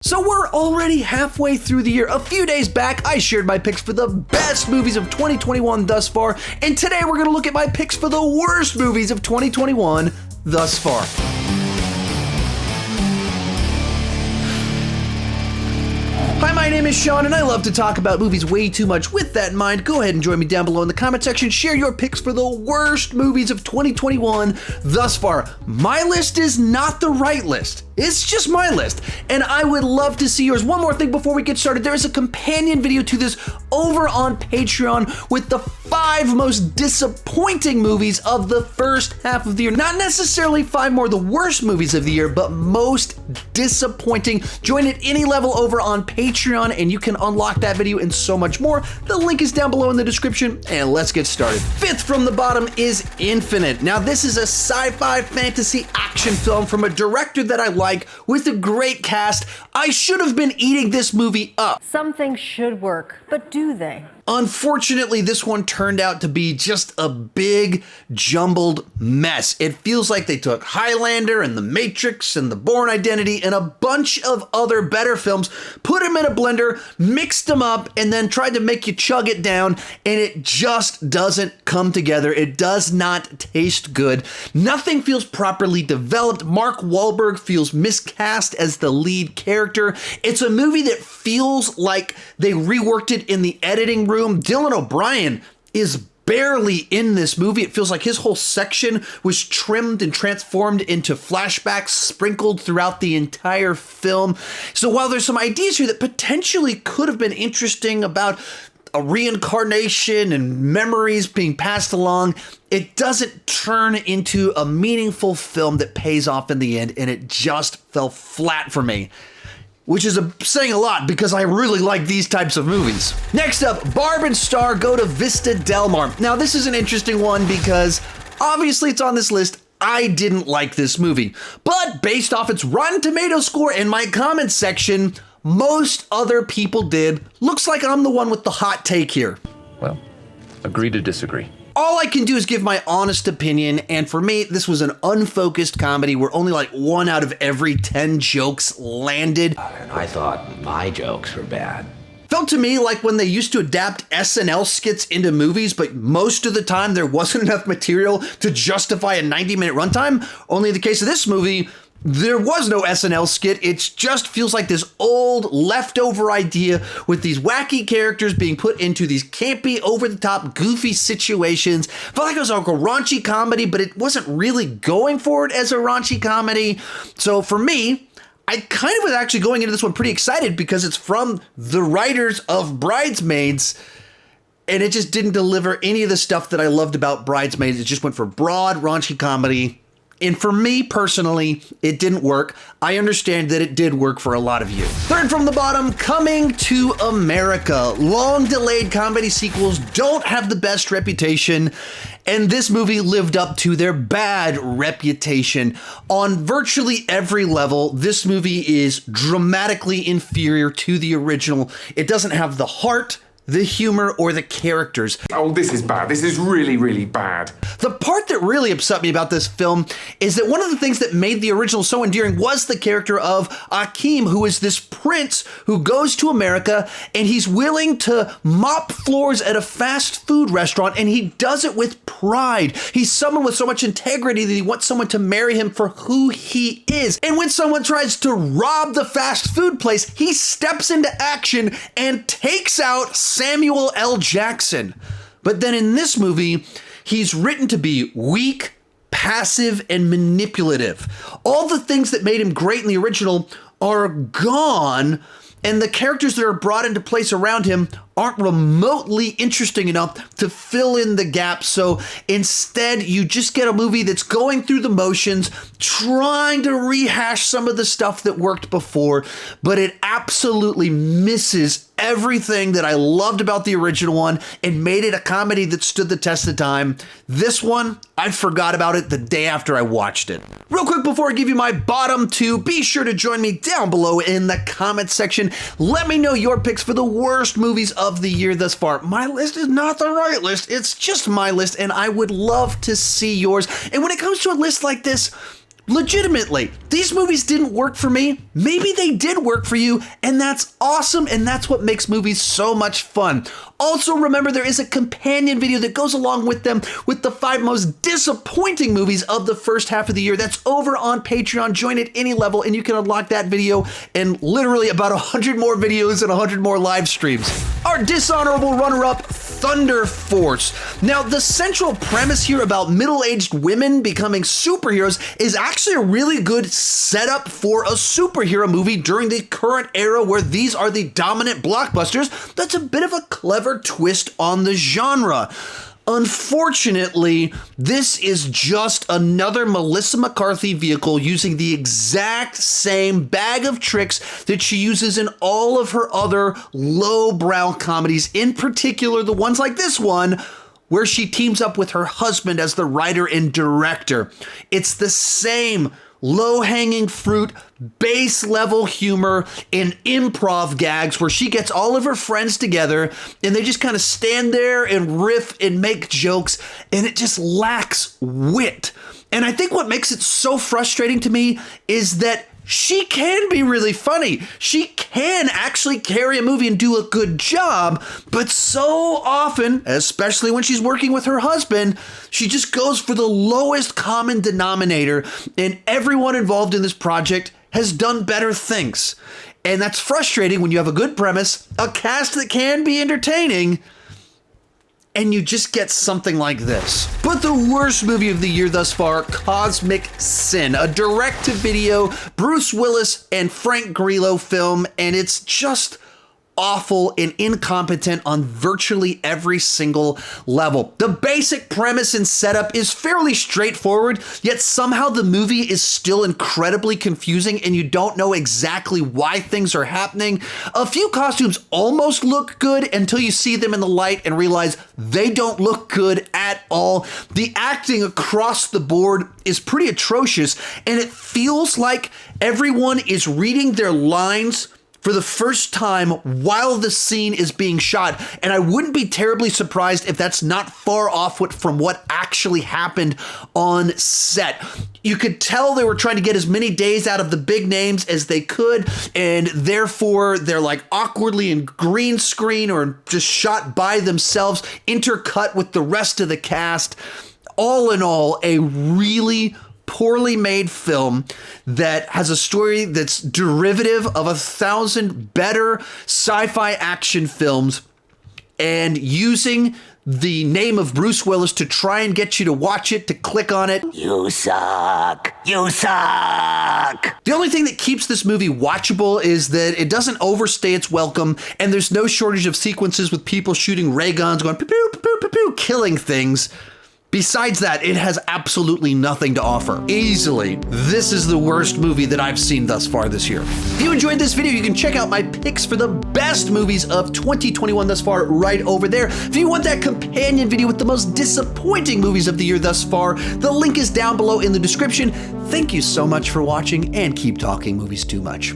So we're already halfway through the year. A few days back, I shared my picks for the best movies of 2021 thus far, and today we're gonna look at my picks for the worst movies of 2021 thus far. Hi, my name is Sean, and I love to talk about movies way too much. With that in mind, go ahead and join me down below in the comment section. Share your picks for the worst movies of 2021 thus far. My list is not the right list. It's just my list, and I would love to see yours. One more thing before we get started. There is a companion video to this over on Patreon with the 5 most disappointing movies of the first half of the year. Not necessarily 5 more of the worst movies of the year, but most disappointing. Join at any level over on Patreon, and you can unlock that video and so much more. The link is down below in the description, and let's get started. Fifth from the bottom is Infinite. Now, this is a sci-fi fantasy action film from a director that I like, with a great cast. I should have been eating this movie up. Some things should work, but do they? Unfortunately, this one turned out to be just a big, jumbled mess. It feels like they took Highlander and The Matrix and The Bourne Identity and a bunch of other better films, put them in a blender, mixed them up, and then tried to make you chug it down, and it just doesn't come together. It does not taste good. Nothing feels properly developed. Mark Wahlberg feels miscast as the lead character. It's a movie that feels like they reworked it in the editing room. Dylan O'Brien is barely in this movie. It feels like his whole section was trimmed and transformed into flashbacks sprinkled throughout the entire film. So while there's some ideas here that potentially could have been interesting about a reincarnation and memories being passed along, it doesn't turn into a meaningful film that pays off in the end, and it just fell flat for me. Which is saying a lot because I really like these types of movies. Next up, Barb Star go to Vista Del Mar. Now, this is an interesting one because obviously it's on this list. I didn't like this movie, but based off its Rotten Tomatoes score and my comments section, most other people did. Looks like I'm the one with the hot take here. Well, agree to disagree. All I can do is give my honest opinion, and for me, this was an unfocused comedy where only like 1 out of every 10 jokes landed. And I thought my jokes were bad. Felt to me like when they used to adapt SNL skits into movies, but most of the time there wasn't enough material to justify a 90-minute runtime. Only in the case of this movie, there was no SNL skit. It just feels like this old leftover idea with these wacky characters being put into these campy, over-the-top, goofy situations. Felt like it was like a raunchy comedy, but it wasn't really going for it as a raunchy comedy. So for me, I kind of was actually going into this one pretty excited because it's from the writers of Bridesmaids, and it just didn't deliver any of the stuff that I loved about Bridesmaids. It just went for broad, raunchy comedy. And for me personally, it didn't work. I understand that it did work for a lot of you. Third from the bottom, Coming to America. Long delayed comedy sequels don't have the best reputation, and this movie lived up to their bad reputation. On virtually every level, this movie is dramatically inferior to the original. It doesn't have the heart, the humor, or the characters. Oh, this is bad. This is really, really bad. The part that really upset me about this film is that one of the things that made the original so endearing was the character of Akeem, who is this prince who goes to America and he's willing to mop floors at a fast food restaurant, and he does it with pride. He's someone with so much integrity that he wants someone to marry him for who he is. And when someone tries to rob the fast food place, he steps into action and takes out Samuel L. Jackson. But then in this movie, he's written to be weak, passive, and manipulative. All the things that made him great in the original are gone, and the characters that are brought into place around him aren't remotely interesting enough to fill in the gaps. So instead, you just get a movie that's going through the motions, trying to rehash some of the stuff that worked before, but it absolutely misses everything that I loved about the original one and made it a comedy that stood the test of time. This one, I forgot about it the day after I watched it. Real quick before I give you my bottom 2, be sure to join me down below in the comment section. Let me know your picks for the worst movies of the year thus far. My list is not the right list. It's just my list, and I would love to see yours. And when it comes to a list like this, legitimately, these movies didn't work for me. Maybe they did work for you, and that's awesome, and that's what makes movies so much fun. Also, remember there is a companion video that goes along with them with the 5 most disappointing movies of the first half of the year. That's over on Patreon. Join at any level, and you can unlock that video and literally about 100 more videos and 100 more live streams. Our dishonorable runner-up, Thunder Force. Now, the central premise here about middle-aged women becoming superheroes is actually a really good setup for a superhero movie during the current era where these are the dominant blockbusters. That's a bit of a clever twist on the genre. Unfortunately, this is just another Melissa McCarthy vehicle using the exact same bag of tricks that she uses in all of her other lowbrow comedies, in particular the ones like this one, where she teams up with her husband as the writer and director. It's the same low-hanging fruit, base-level humor and improv gags where she gets all of her friends together and they just kind of stand there and riff and make jokes, and it just lacks wit. And I think what makes it so frustrating to me is that she can be really funny. She can actually carry a movie and do a good job, but so often, especially when she's working with her husband, she just goes for the lowest common denominator, and everyone involved in this project has done better things. And that's frustrating when you have a good premise, a cast that can be entertaining, and you just get something like this. But the worst movie of the year thus far, Cosmic Sin, a direct-to-video Bruce Willis and Frank Grillo film, and it's just awful and incompetent on virtually every single level. The basic premise and setup is fairly straightforward, yet somehow the movie is still incredibly confusing and you don't know exactly why things are happening. A few costumes almost look good until you see them in the light and realize they don't look good at all. The acting across the board is pretty atrocious, and it feels like everyone is reading their lines for the first time while the scene is being shot, and I wouldn't be terribly surprised if that's not far off from what actually happened on set. You could tell they were trying to get as many days out of the big names as they could, and therefore they're like awkwardly in green screen or just shot by themselves, intercut with the rest of the cast. All in all, a really poorly made film that has a story that's derivative of 1,000 better sci-fi action films, and using the name of Bruce Willis to try and get you to watch it, to click on it. You suck. You suck. The only thing that keeps this movie watchable is that it doesn't overstay its welcome, and there's no shortage of sequences with people shooting ray guns, going pew pew pew pew pew, killing things. Besides that, it has absolutely nothing to offer. Easily, this is the worst movie that I've seen thus far this year. If you enjoyed this video, you can check out my picks for the best movies of 2021 thus far right over there. If you want that companion video with the most disappointing movies of the year thus far, the link is down below in the description. Thank you so much for watching, and keep talking movies too much.